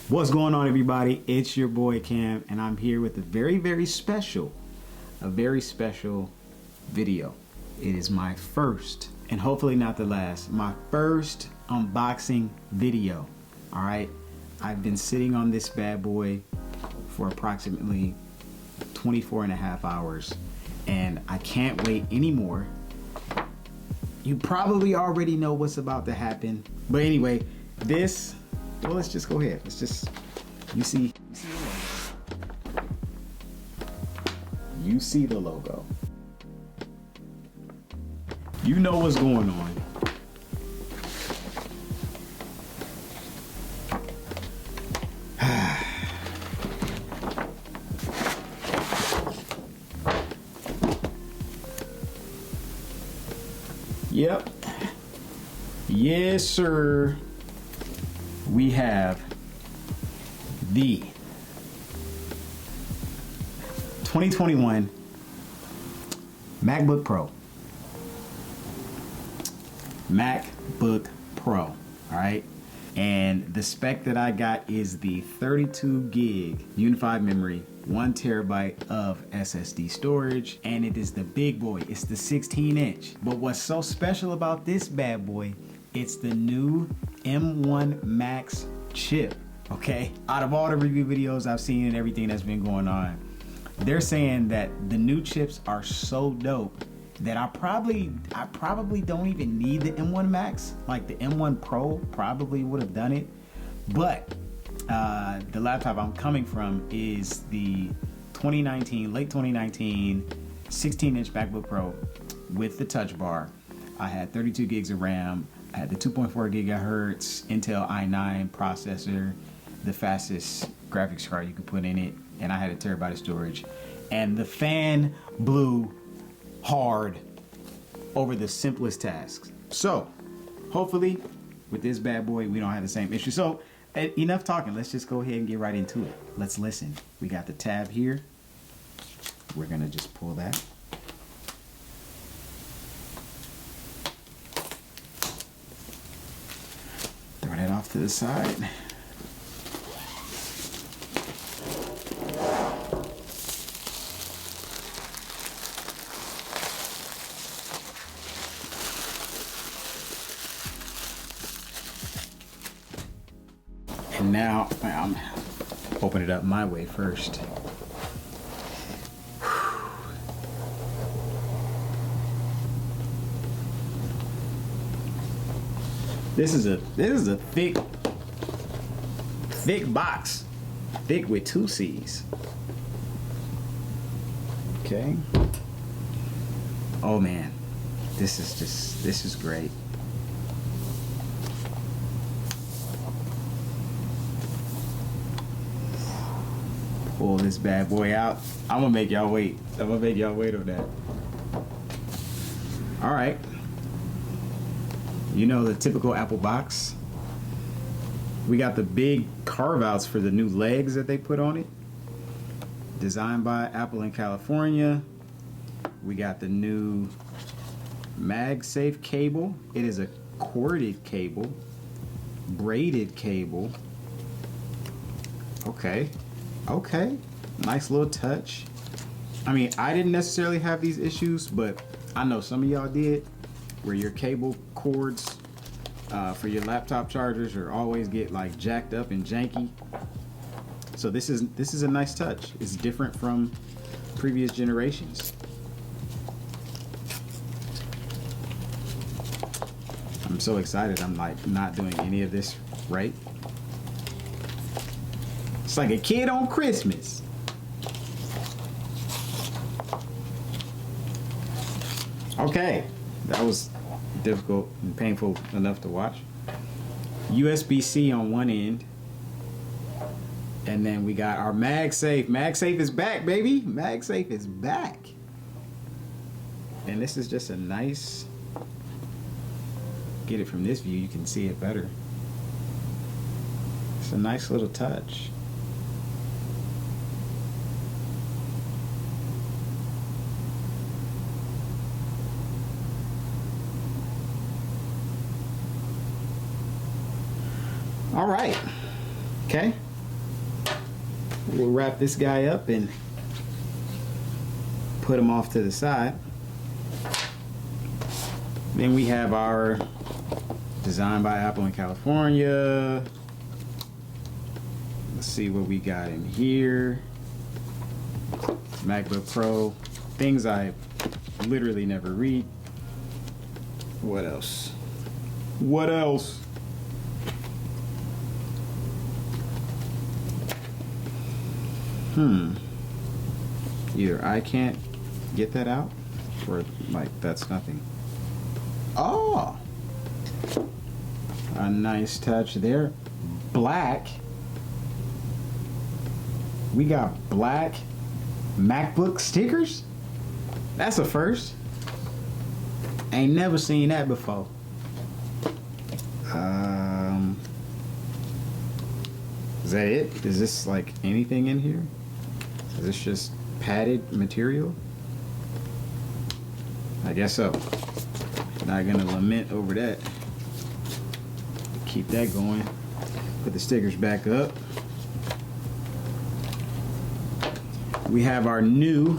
What's going on, everybody? It's your boy Cam, and I'm here with a very special video. It is my first, and hopefully not the last, my first unboxing video. All right, I've been sitting on this bad boy for approximately 24 and a half hours, and I can't wait anymore. You probably already know what's about to happen, but anyway, well, let's just go ahead. You see the logo. You know what's going on. Yep. Yes, sir. We have the 2021 MacBook Pro. MacBook Pro, all right? And the spec that I got is the 32 gig unified memory, 1 terabyte of SSD storage, and it is the big boy. It's the 16-inch. But what's so special about this bad boy, it's the new M1 Max chip, okay? Out of all the review videos I've seen and everything that's been going on, they're saying that the new chips are so dope that I probably don't even need the M1 Max. Like the M1 Pro probably would have done it, but the laptop I'm coming from is the late 2019 16-inch MacBook Pro with the touch bar. I had 32 gigs of RAM. I had the 2.4 gigahertz Intel i9 processor, the fastest graphics card you could put in it, and I had a terabyte of storage. And the fan blew hard over the simplest tasks. So hopefully with this bad boy we don't have the same issue. So enough talking, let's just go ahead and get right into it. Let's listen. We got the tab here. We're gonna just pull that. Throw that off to the side. And now I'm open it up my way first. This is a thick box, thick with 2 C's. Okay. Oh man, this is great. Pull this bad boy out. I'm gonna make y'all wait. I'm gonna make y'all wait on that. All right. You know the typical Apple box. We got the big carve outs for the new legs that they put on it. Designed by Apple in California. We got the new MagSafe cable. It is a corded cable, braided cable. Okay, nice little touch. I mean, I didn't necessarily have these issues, but I know some of y'all did, where your cable cords for your laptop chargers are always get like jacked up and janky. So this is a nice touch. It's different from previous generations. I'm so excited. I'm like not doing any of this right. It's like a kid on Christmas. Okay, that was difficult and painful enough to watch. USB-C on one end. And then we got our MagSafe. MagSafe is back, baby. MagSafe is back. And this is just a nice, get it from this view, you can see it better. It's a nice little touch. All right. Okay. we'll wrap this guy up and put him off to the side. Then we have our designed by Apple in California. Let's see what we got in here. MacBook Pro, things I literally never read. What else? What else? Either I can't get that out, or like that's nothing. Oh, a nice touch there. Black. We got black MacBook stickers. That's a first. Ain't never seen that before. Is that it? Is this like anything in here? Is this just padded material? I guess so. Not gonna lament over that. Keep that going. Put the stickers back up. We have our new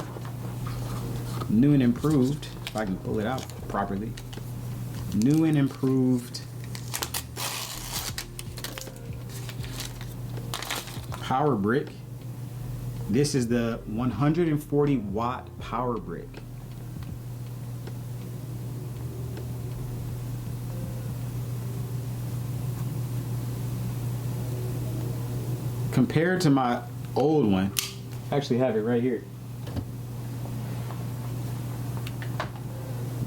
and improved, if I can pull it out properly, new and improved power brick. This is the 140 watt power brick. Compared to my old one, I actually have it right here.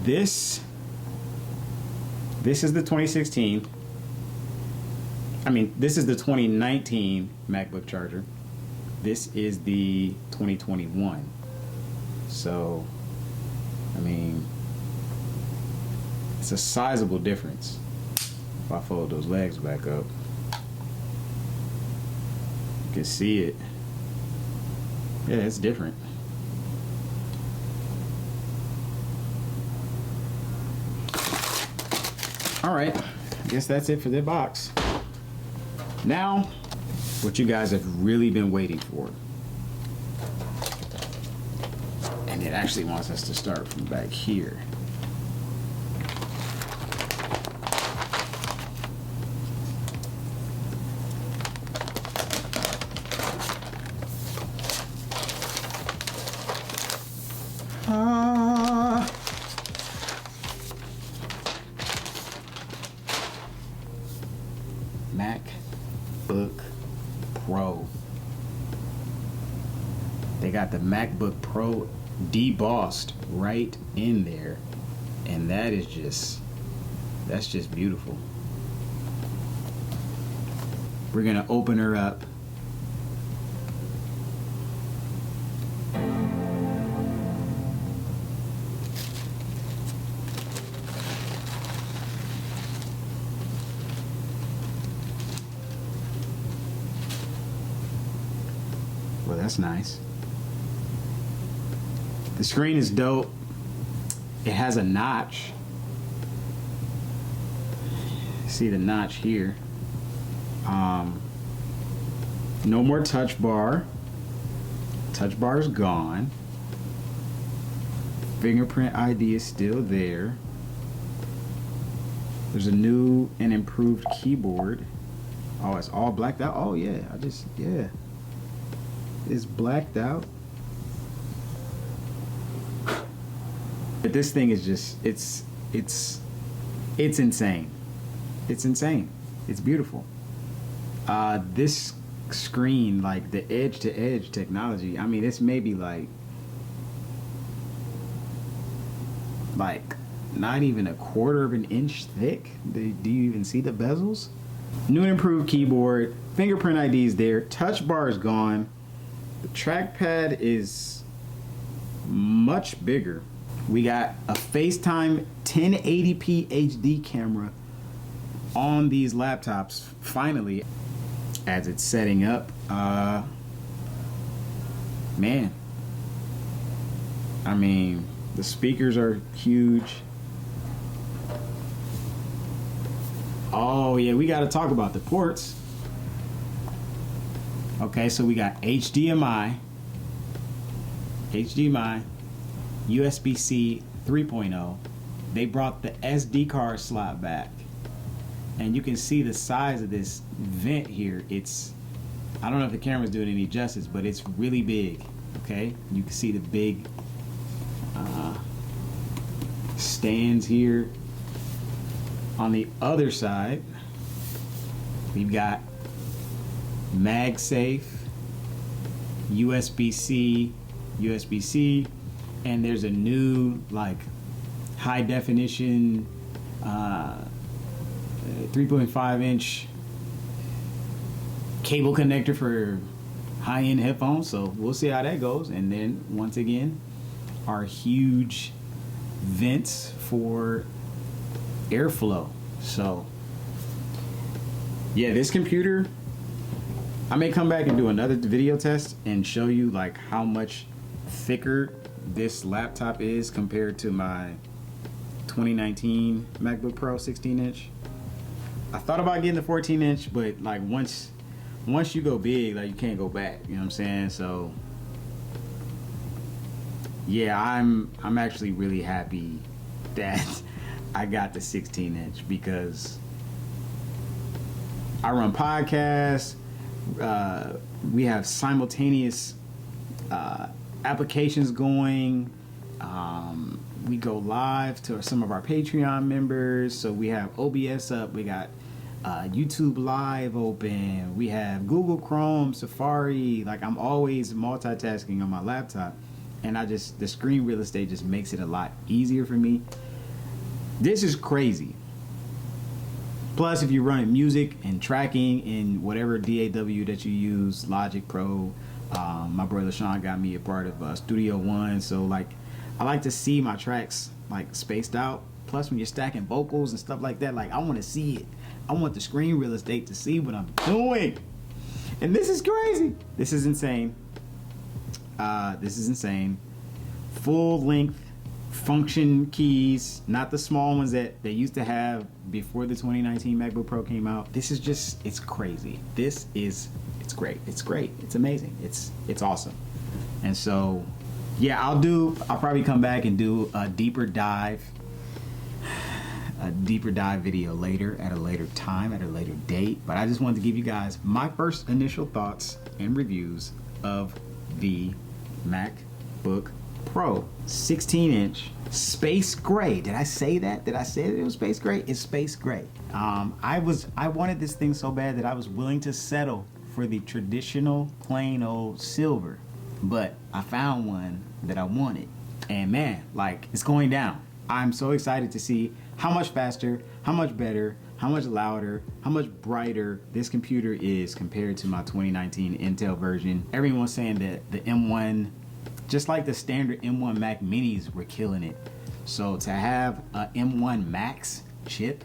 This is the 2016. This is the 2019 MacBook charger. This is the 2021. So, it's a sizable difference. If I fold those legs back up, you can see it. Yeah, it's different. All right, I guess that's it for the box. Now, what you guys have really been waiting for. And it actually wants us to start from back here. MacBook Pro. They got the MacBook Pro debossed right in there, and that's just beautiful. We're gonna open her up. Well, that's nice. The screen is dope. It has a notch. See the notch here. No more touch bar. Touch bar is gone. Fingerprint ID is still there. There's a new and improved keyboard. Oh, it's all blacked out. Oh yeah, yeah. It's blacked out. But this thing is just, it's insane. It's insane. It's beautiful. This screen, like the edge to edge technology, this may be like not even a quarter of an inch thick. Do you even see the bezels? New and improved keyboard, fingerprint ID is there, touch bar is gone. The trackpad is much bigger. We got a FaceTime 1080p HD camera on these laptops, finally, as it's setting up. Man, the speakers are huge. Oh yeah, we got to talk about the ports. Okay, so we got HDMI, USB-C 3.0. They brought the SD card slot back. And you can see the size of this vent here. I don't know if the camera's doing any justice, but it's really big. Okay, you can see the big stands here. On the other side, we've got MagSafe, USB-C, and there's a new like high definition 3.5-inch cable connector for high-end headphones, so we'll see how that goes. And then once again, our huge vents for airflow. So yeah, this computer, I may come back and do another video test and show you like how much thicker this laptop is compared to my 2019 MacBook Pro 16-inch. I thought about getting the 14-inch, but like once you go big, like you can't go back. You know what I'm saying? So yeah, I'm actually really happy that I got the 16-inch because I run podcasts. We have simultaneous applications going. We go live to some of our Patreon members. So we have OBS up. We got YouTube Live open. We have Google Chrome, Safari. Like, I'm always multitasking on my laptop, and the screen real estate just makes it a lot easier for me. This is crazy. Plus, if you're running music and tracking in whatever DAW that you use, Logic Pro, my brother Sean got me a part of Studio One, so like I like to see my tracks like spaced out. Plus, when you're stacking vocals and stuff like that, like I want to see it. I want the screen real estate to see what I'm doing. And this is crazy. This is insane. Full length function keys, not the small ones that they used to have before the 2019 MacBook Pro came out. This is just, it's crazy. It's great. It's great. It's amazing. It's awesome. And so, yeah, I'll probably come back and do a deeper dive video later, at a later time, at a later date. But I just wanted to give you guys my first initial thoughts and reviews of the MacBook Pro 16-inch space gray. Did I say that? Did I say that it was space gray? It's space gray. I wanted this thing so bad that I was willing to settle for the traditional plain old silver, but I found one that I wanted, and man, like, it's going down. I'm so excited to see how much faster, how much better, how much louder, how much brighter this computer is compared to my 2019 Intel version. Everyone's saying that the M1, just like the standard M1 Mac minis, were killing it. So to have a M1 Max chip,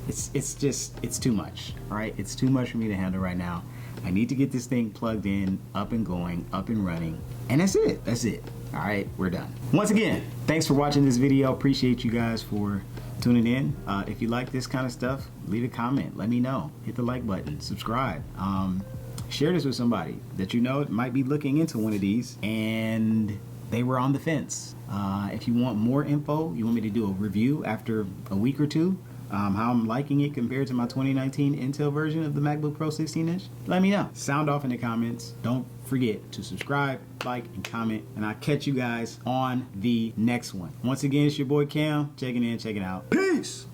it's too much, all right? It's too much for me to handle right now. I need to get this thing plugged in, up and going, up and running, and that's it. That's it. All right, we're done. Once again, thanks for watching this video. Appreciate you guys for tuning in. If you like this kind of stuff, leave a comment. Let me know. Hit the like button. Subscribe. Share this with somebody that you know might be looking into one of these and they were on the fence. If you want more info, you want me to do a review after a week or two, how I'm liking it compared to my 2019 Intel version of the MacBook Pro 16-inch, let me know. Sound off in the comments. Don't forget to subscribe, like, and comment, and I'll catch you guys on the next one. Once again, it's your boy Cam, checking in, checking out. Peace!